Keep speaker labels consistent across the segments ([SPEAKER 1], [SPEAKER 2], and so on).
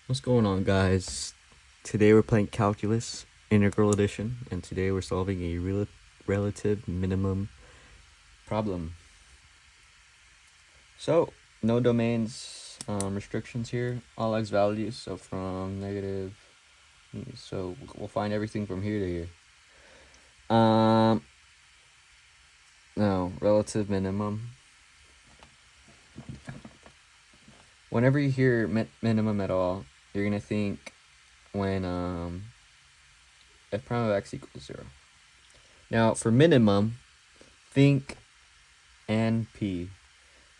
[SPEAKER 1] What's going on, guys? Today we're playing Calculus Integral Edition, and today we're solving a relative minimum problem. So, no domains restrictions here, all x values, so from negative, so we'll find everything from here to here. Now, relative minimum. Whenever you hear minimum at all, you're gonna think when f prime of x equals 0. Now, for minimum, think NP.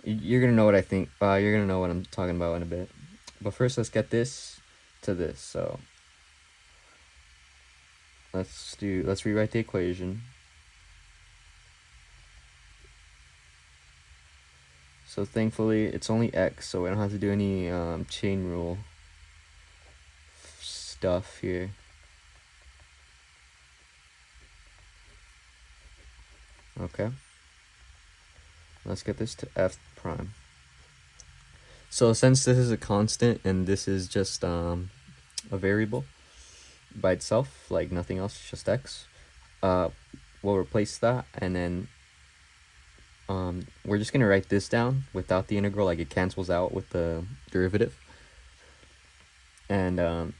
[SPEAKER 1] You're gonna know what I think. You're gonna know what I'm talking about in a bit. But first, let's get this to this. So let's rewrite the equation. So thankfully, it's only x, so we don't have to do any chain rule stuff here. Okay. Let's get this to f prime. So since this is a constant and this is just a variable by itself, like nothing else, just x, we'll replace that, and then we're just gonna write this down without the integral, like it cancels out with the derivative. And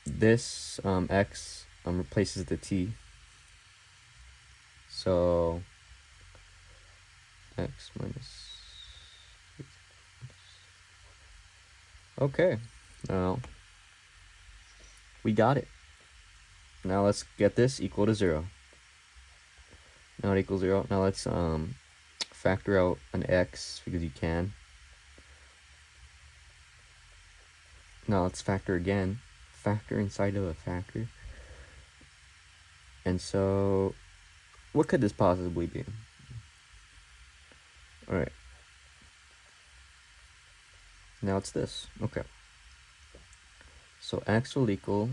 [SPEAKER 1] this x replaces the t. So x minus. Okay, now we got it. Now let's get this equal to 0. Now it equals 0. Now let's factor out an x because you can. Now let's factor again. Factor inside of a factor. And so, what could this possibly be? Alright. Now it's this. Okay. So x will equal,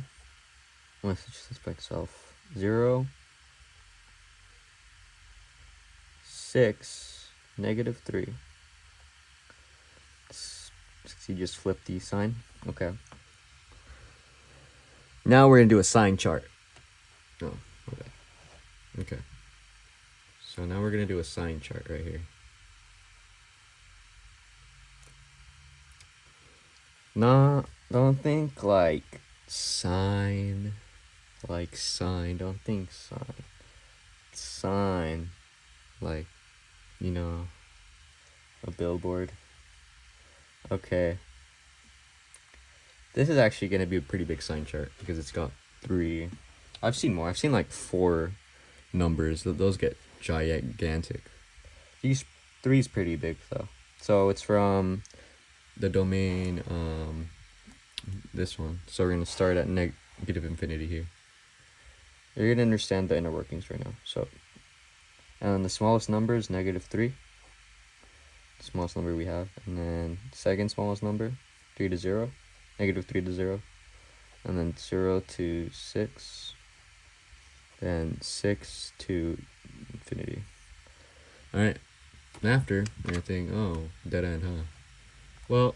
[SPEAKER 1] let's just this by itself, 0, 6, negative 3. You just flip the sign. Okay. Now we're going to do a sign chart. Oh, okay. Okay. So now we're going to do a sign chart right here. No, don't think like sign. Like sign. Don't think sign. Sign. Like, you know, a billboard. Okay. This is actually going to be a pretty big sign chart because it's got 3. I've seen more. I've seen like 4 numbers. Those get gigantic. These 3 is pretty big though. So it's from the domain, this one. So we're going to start at negative infinity here. You're going to understand the inner workings right now. So, and the smallest number is negative 3. The smallest number we have. And then second smallest number, 3 to 0. Negative 3 to 0. And then 0 to 6. Then 6 to infinity. Alright. And after, you're going to think, oh, dead end, huh? Well,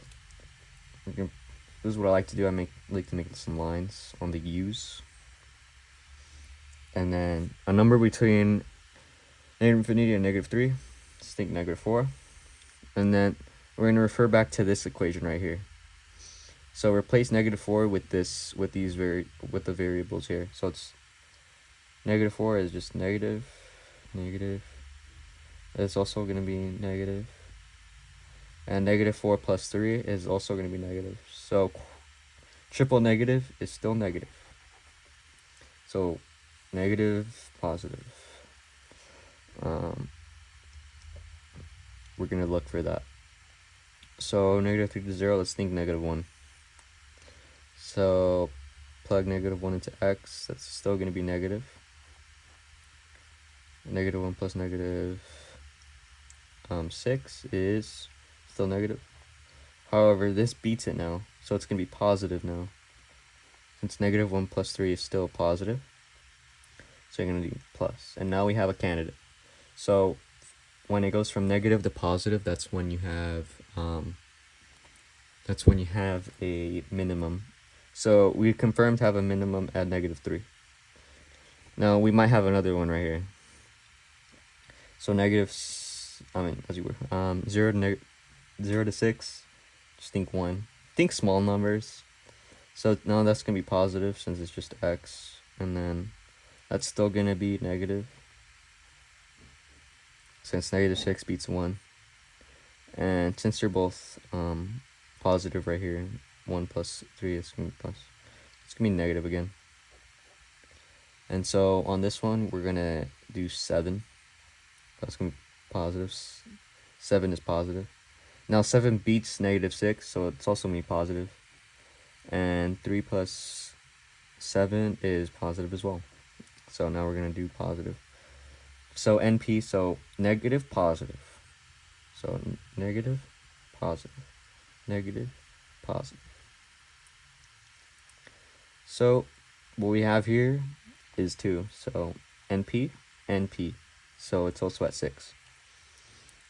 [SPEAKER 1] this is what I like to do. I like to make some lines on the U's. And then a number between negative infinity and negative 3. Let's think negative 4. And then we're going to refer back to this equation right here. So replace negative 4 with the variables here. So it's negative 4 is just negative. It's also going to be negative. And negative 4 plus 3 is also going to be negative. So triple negative is still negative. So negative, positive. We're going to look for that. So negative 3 to 0, let's think negative 1. So plug negative 1 into x, that's still going to be negative. Negative 1 plus negative 6 is still negative. However, this beats it now, so it's going to be positive now. Since negative 1 plus 3 is still positive, so you're going to do plus. And now we have a candidate. So when it goes from negative to positive, that's when you have That's when you have a minimum. So we confirmed to have a minimum at -3. Now we might have another one right here. So as you were, 0 to 6, just think 1. Think small numbers. So now that's gonna be positive since it's just x, and then that's still gonna be negative since -6 beats 1. And since they're both positive right here, 1 plus 3 is gonna be plus. It's gonna be negative again. And so on this one, we're gonna do 7. That's gonna be positive. 7 is positive. Now 7 beats -6, so it's also gonna be positive. And 3 plus 7 is positive as well. So now we're gonna do positive. So NP, so negative, positive. So negative, positive, negative, positive. So what we have here is 2. So NP, NP. So it's also at 6.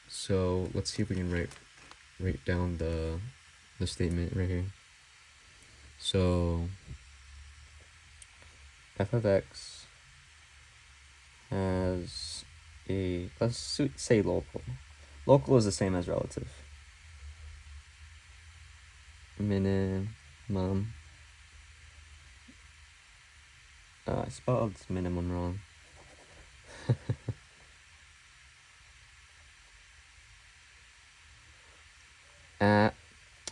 [SPEAKER 1] So let's see if we can write down the statement right here. So f of x has a, let's say local. Local is the same as relative. Minimum. I spelled minimum wrong.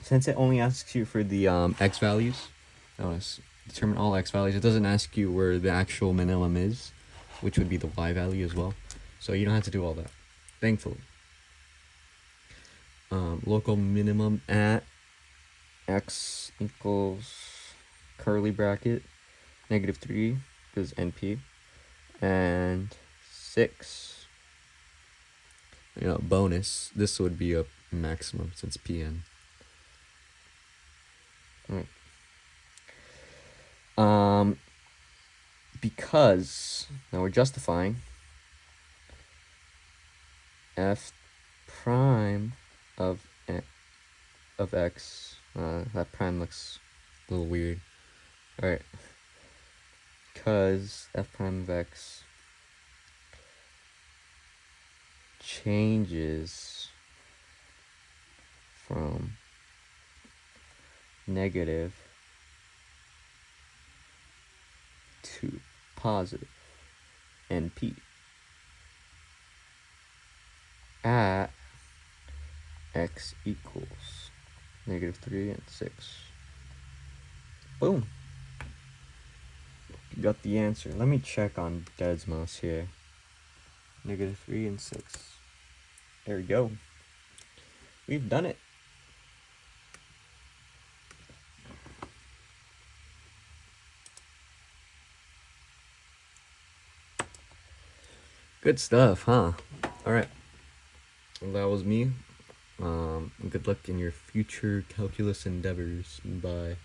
[SPEAKER 1] Since it only asks you for the x values, I want to determine all x values. It doesn't ask you where the actual minimum is, which would be the y value as well. So you don't have to do all that, thankfully. Local minimum at x equals curly bracket -3 because NP, and 6. Bonus. This would be a maximum since PN. Right. Because now we're justifying f prime of x. That prime looks a little weird. All right. Because f prime of x changes from negative to positive NP at x equals -3 and 6. Boom. You got the answer. Let me check on Deadsmouse here. -3 and 6. There we go. We've done it. Good stuff, huh? Alright. Well, that was me. Good luck in your future calculus endeavors. Bye.